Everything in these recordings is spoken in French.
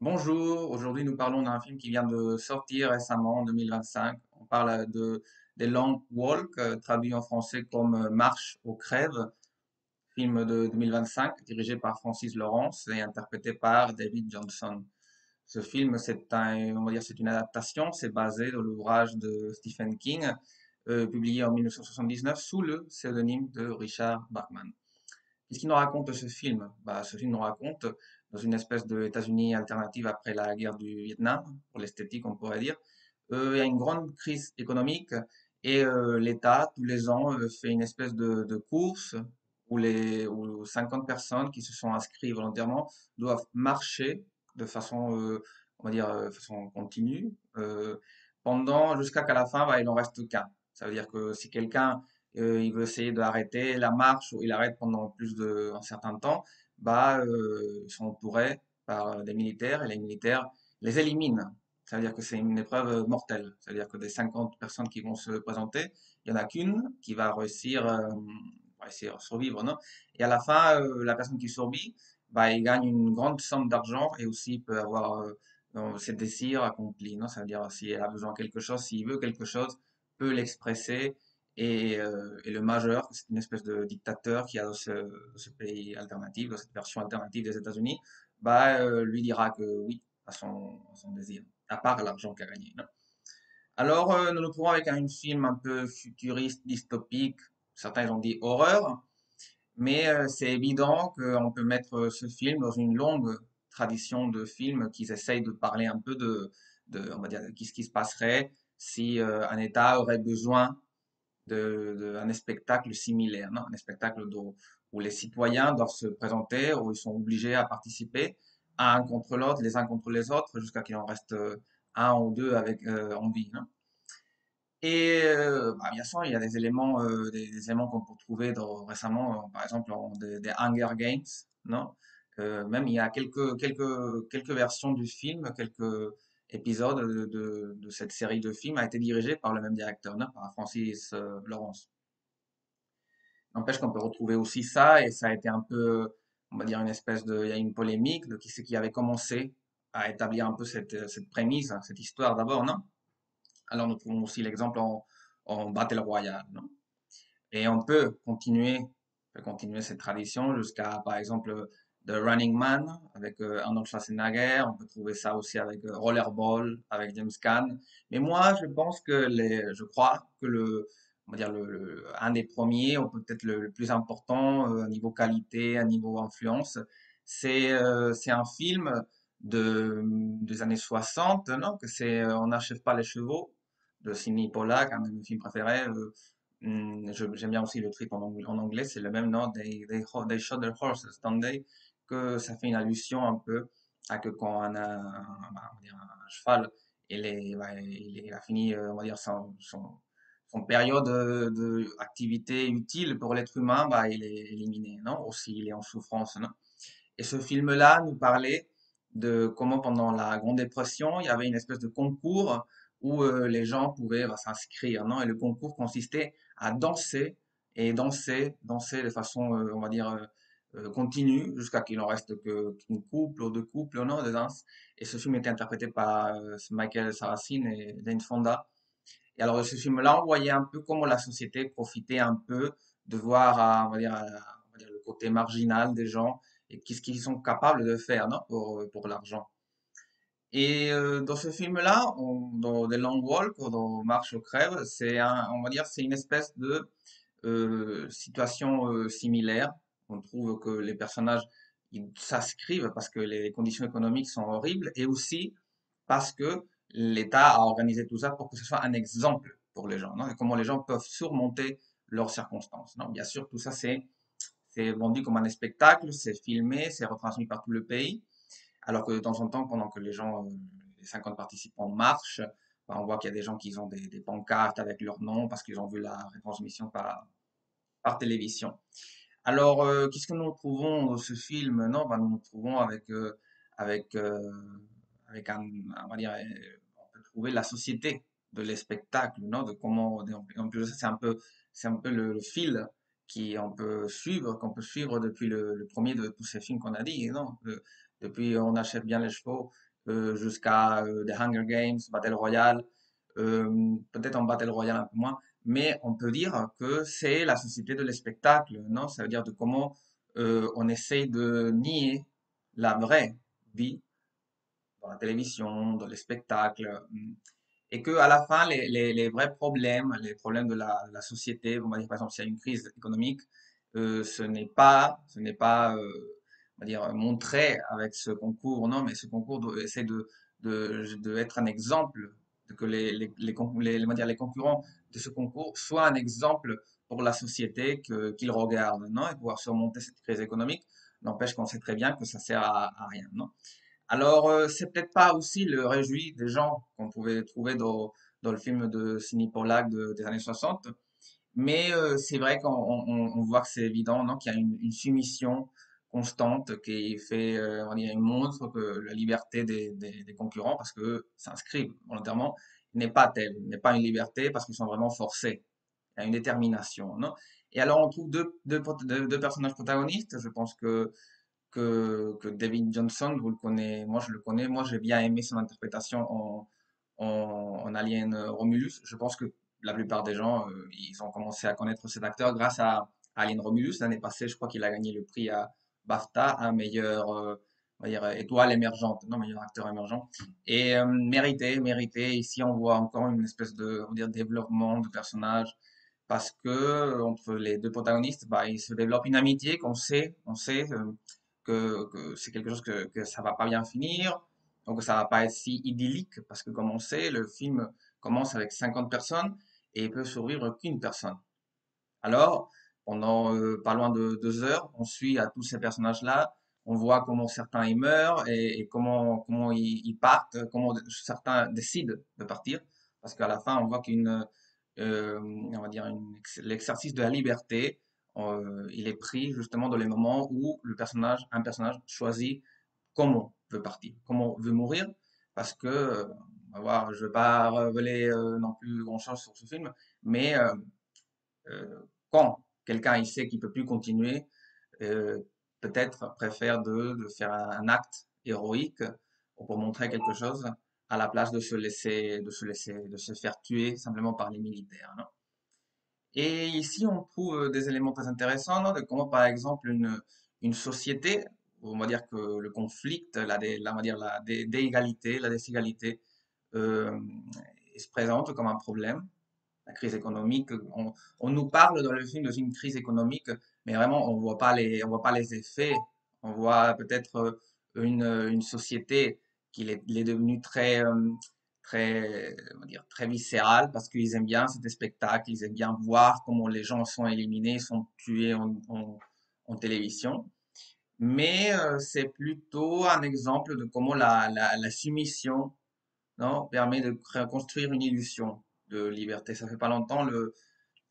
Bonjour, aujourd'hui nous parlons d'un film qui vient de sortir récemment en 2025. On parle de des Long Walk, traduit en français comme Marche aux crèves, film de 2025 dirigé par Francis Lawrence et interprété par David Johnson. Ce film, on va dire, c'est une adaptation, c'est basé sur l'ouvrage de Stephen King, publié en 1979 sous le pseudonyme de Richard Bachman. Qu'est-ce qu'il nous raconte ce film? Bah, ce film nous raconte dans une espèce de États-Unis alternative après la guerre du Vietnam, pour l'esthétique on pourrait dire, il y a une grande crise économique et l'État tous les ans fait une espèce de course où 50 personnes qui se sont inscrites volontairement doivent marcher de façon, on va dire, façon continue pendant jusqu'à qu'à la fin, bah, il en reste qu'un. Ça veut dire que si quelqu'un il veut essayer d'arrêter la marche ou il arrête pendant un certain temps, bah, ils sont entourés par des militaires et les militaires les éliminent. Ça veut dire que c'est une épreuve mortelle. Ça veut dire que des 50 personnes qui vont se présenter, il y en a qu'une qui va réussir à survivre, non? Et à la fin, la personne qui survit, bah, il gagne une grande somme d'argent et aussi peut avoir ses désirs accomplis, non? Ça veut dire s'il a besoin de quelque chose, s'il veut quelque chose, peut l'expresser et le majeur, c'est une espèce de dictateur qui a dans ce pays alternatif, dans cette version alternative des États-Unis, bah, lui dira que oui à son désir, à part l'argent qu'il a gagné, non? Alors, nous nous trouvons avec un film un peu futuriste, dystopique, certains ils ont dit horreur, mais c'est évident qu'on peut mettre ce film dans une longue tradition de films qui essayent de parler un peu on va dire, de ce qui se passerait si un État aurait besoin un spectacle similaire, non? Un spectacle où les citoyens doivent se présenter, où ils sont obligés à participer, un contre l'autre, les uns contre les autres, jusqu'à qu'il en reste un ou deux en vie, non? Et bah, bien sûr, il y a des éléments qu'on peut trouver récemment, par exemple, des Hunger Games, non? Même il y a quelques versions du film, quelques épisodes de cette série de films a été dirigé par le même directeur, non? Par Francis Lawrence. N'empêche qu'on peut retrouver aussi ça, et ça a été un peu, on va dire, il y a une polémique de qui c'est qui avait commencé à établir un peu cette prémisse, hein, cette histoire d'abord, non? Alors nous trouvons aussi l'exemple en Battle Royale, non? Et on peut continuer cette tradition jusqu'à, par exemple, The Running Man avec Arnold Schwarzenegger. On peut trouver ça aussi avec Rollerball avec James Caan. Mais moi, je crois que on va dire un des premiers, ou peut-être le plus important à niveau qualité, à niveau influence, c'est un film des années 60, non? Que c'est On n'achève pas les chevaux de Sidney Pollack, un de mes films préférés. J'aime bien aussi le titre en anglais, c'est le même nom, They Shot Their Horses, don't they? Que ça fait une allusion un peu à que quand on va dire un cheval, il a fini, on va dire, son période de activité utile pour l'être humain, bah, il est éliminé, non? Aussi, il est en souffrance, non? Et ce film-là nous parlait de comment pendant la Grande Dépression, il y avait une espèce de concours où les gens pouvaient bah, s'inscrire, non? Et le concours consistait à danser et danser de façon, on va dire, continue jusqu'à qu'il en reste qu'une couple ou deux couples, non, de danse. Et ce film était interprété par Michael Saracen et Jane Fonda. Et alors, ce film-là, on voyait un peu comment la société profitait un peu de voir, on va dire le côté marginal des gens et qu'est-ce qu'ils sont capables de faire, non, pour l'argent. Et dans ce film-là, dans The Long Walk, ou dans Marche aux crèves, on va dire, c'est une espèce de situation similaire. On trouve que les personnages ils s'inscrivent parce que les conditions économiques sont horribles et aussi parce que l'État a organisé tout ça pour que ce soit un exemple pour les gens, non? Et comment les gens peuvent surmonter leurs circonstances, non? Bien sûr, tout ça, c'est vendu comme un spectacle, c'est filmé, c'est retransmis par tout le pays. Alors que de temps en temps, pendant que les 50 participants marchent, bah, on voit qu'il y a des gens qui ont des pancartes avec leur nom parce qu'ils ont vu la retransmission par télévision. Alors, qu'est-ce que nous trouvons dans ce film? Non, bah, nous nous trouvons avec, euh, avec on va dire, on peut trouver la société de les spectacles, non? De comment, en plus, c'est un peu le fil qu'on peut suivre depuis le premier de tous ces films qu'on a dit, non? Depuis On achète bien les chevaux jusqu'à The Hunger Games, Battle Royale, peut-être en Battle Royale un peu moins, mais on peut dire que c'est la société de l'espectacle, non? Ça veut dire de comment on essaye de nier la vraie vie dans la télévision, dans les spectacles, et que à la fin, les vrais problèmes, les problèmes de la société, on va dire par exemple s'il y a une crise économique, ce n'est pas, on va dire montré avec ce concours, non, mais ce concours essaie de être un exemple, de que on va dire, les concurrents de ce concours soient un exemple pour la société qu'ils regardent, non, et pouvoir surmonter cette crise économique. N'empêche qu'on sait très bien que ça sert à rien, non? Alors, c'est peut-être pas aussi le réjoui des gens qu'on pouvait trouver dans le film de Sidney Pollack des années 60, mais c'est vrai qu'on voit que c'est évident, non, qu'il y a une soumission constante qui fait, on va dire, il montre que la liberté des concurrents, parce que s'inscrivent volontairement, n'est pas telle, n'est pas une liberté parce qu'ils sont vraiment forcés. Il y a une détermination, non? Et alors, on trouve deux personnages protagonistes. Je pense que David Johnson, vous le connaissez, moi je le connais, moi j'ai bien aimé son interprétation en Alien Romulus. Je pense que la plupart des gens, ils ont commencé à connaître cet acteur grâce à Alien Romulus. L'année passée, je crois qu'il a gagné le prix à BAFTA, un meilleur, on va dire, étoile émergente, non, meilleur acteur émergent. Et mérité, mérité. Ici, on voit encore une espèce de, on va dire, développement de personnage parce que entre les deux protagonistes, bah, il se développe une amitié qu'on sait que c'est quelque chose que ça va pas bien finir, donc ça va pas être si idyllique, parce que comme on sait, le film commence avec 50 personnes et il peut survivre qu'une personne. Alors, pendant pas loin de 2 heures, on suit à tous ces personnages-là, on voit comment certains y meurent et comment ils partent, comment certains décident de partir, parce qu'à la fin, on voit on va dire l'exercice de la liberté, il est pris justement dans les moments où un personnage choisit comment veut partir, comment veut mourir, parce que, on va voir, je ne veux pas révéler non plus grand-chose sur ce film, mais euh, quand quelqu'un il sait qu'il peut plus continuer, euh, peut-être préfère de faire un acte héroïque pour montrer quelque chose à la place de se faire tuer simplement par les militaires, non? Et ici, on trouve des éléments très intéressants, non, de comment, par exemple, une société, on va dire que le conflit, on va dire la déégalité, la déségalité, euh, se présente comme un problème. La crise économique, on nous parle dans le film d'une crise économique, mais vraiment, on voit pas les effets. On voit peut-être une société il est devenue on va dire, très viscérale parce qu'ils aiment bien cet spectacle, ils aiment bien voir comment les gens sont éliminés, sont tués en télévision. Mais c'est plutôt un exemple de comment la soumission, non, permet de construire une illusion de liberté. Ça fait pas longtemps,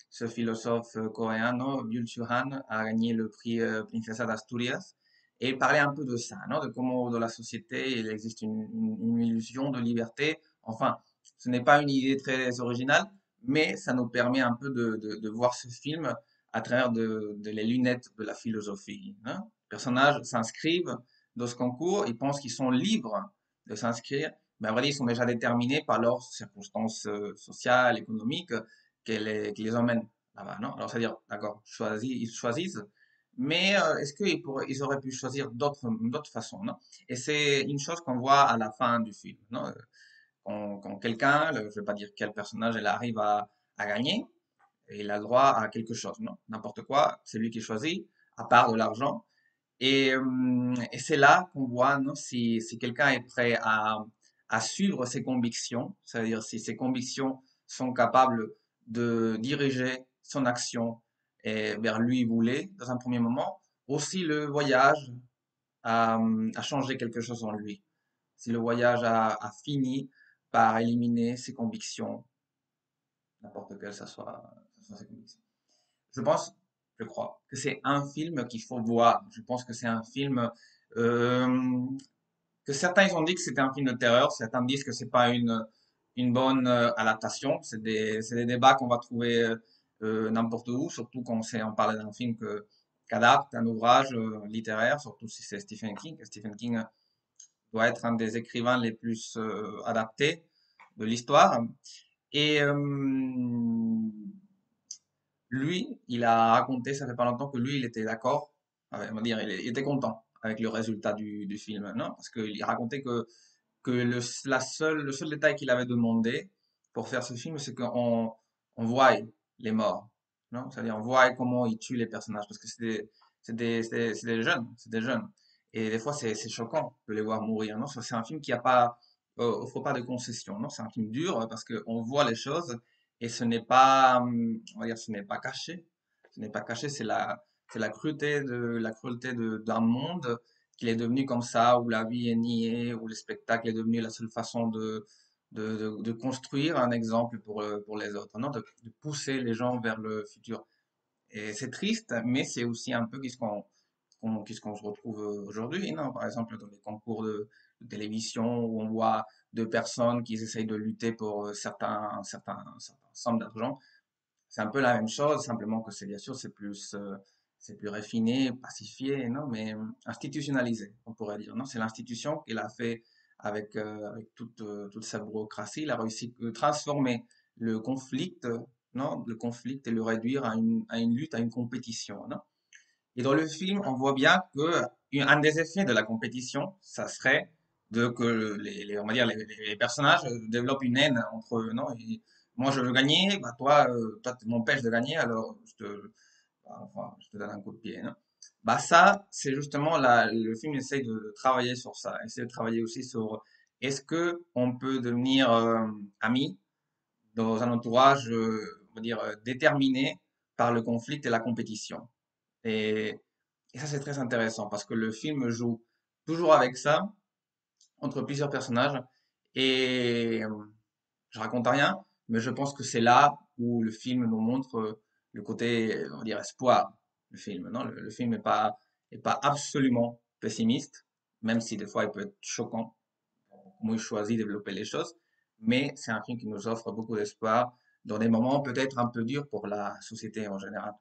ce philosophe coréen, non, Byul-Chul Han, a gagné le prix Princesa d'Asturias. Et il parlait un peu de ça, non, de comment dans la société il existe une illusion de liberté. Enfin, ce n'est pas une idée très originale, mais ça nous permet un peu de voir ce film à travers de les lunettes de la philosophie, hein. Les personnages s'inscrivent dans ce concours, ils pensent qu'ils sont libres de s'inscrire, mais en vrai, ils sont déjà déterminés par leurs circonstances sociales, économiques, qui les emmènent là-bas, non? Alors, c'est-à-dire, d'accord, ils choisissent, mais est-ce ils auraient pu choisir d'autres façons, non? Et c'est une chose qu'on voit à la fin du film, non? Quand quelqu'un, je ne vais pas dire quel personnage, il arrive à gagner, il a le droit à quelque chose, non? N'importe quoi, c'est lui qui choisit, à part de l'argent. Et c'est là qu'on voit, non, si quelqu'un est prêt à suivre ses convictions, c'est-à-dire si ses convictions sont capables de diriger son action vers lui voulait dans un premier moment, aussi le voyage a changé quelque chose en lui. Si le voyage a fini par éliminer ses convictions, n'importe quelle ça soit ses convictions. Je pense, je crois, que c'est un film qu'il faut voir. Je pense que c'est un film euh, que certains ils ont dit que c'était un film de terreur, certains disent que c'est pas une bonne adaptation. C'est des débats qu'on va trouver n'importe où, surtout quand on parle d'un film qu'adapte un ouvrage littéraire, surtout si c'est Stephen King. Stephen King doit être un des écrivains les plus adaptés de l'histoire. Et lui, il a raconté, ça fait pas longtemps que lui, il était d'accord, on va dire, il était content avec le résultat du film, non? Parce qu'il racontait que le seul détail qu'il avait demandé pour faire ce film, c'est qu'on voie les morts, non? C'est-à-dire, on voit comment il tue les personnages, parce que c'est des jeunes, c'est des jeunes. Et des fois, c'est choquant de les voir mourir, non? C'est un film qui a pas, offre pas de concession, non? C'est un film dur parce qu'on voit les choses et ce n'est pas, on va dire, ce n'est pas caché. Ce n'est pas caché, c'est la cruauté d'un monde qu'il est devenu comme ça, où la vie est niée, où le spectacle est devenu la seule façon de construire un exemple pour les autres, non? De pousser les gens vers le futur. Et c'est triste, mais c'est aussi un peu qu'est-ce qu'on se retrouve aujourd'hui, non? Par exemple, dans les concours de télévision où on voit deux personnes qui essayent de lutter pour certains sommes d'argent. C'est un peu la même chose, simplement que c'est bien sûr, c'est plus raffiné, pacifié, non? Mais institutionnalisé, on pourrait dire, non? C'est l'institution qu'il a fait avec toute sa bureaucratie. Il a réussi à transformer le conflit, non? Le conflit et le réduire à une lutte, à une compétition, non? Et dans le film, on voit bien que un des effets de la compétition, ça serait de que on va dire les personnages développent une haine entre eux, non? Moi, je veux gagner, bah toi, tu m'empêches de gagner, alors enfin, je te donne un coup de pied, non? Bah ça, c'est justement le film essaye de travailler sur ça, essaie de travailler aussi sur est-ce que on peut devenir amis dans un entourage, on va dire, déterminé par le conflit et la compétition. Et, et ça, c'est très intéressant parce que le film joue toujours avec ça, entre plusieurs personnages. Et je raconte rien, mais je pense que c'est là où le film nous montre le côté, on va dire, espoir, le film, non? Le film est pas absolument pessimiste, même si des fois il peut être choquant, comment il choisit de développer les choses. Mais c'est un film qui nous offre beaucoup d'espoir dans des moments peut-être un peu durs pour la société en général.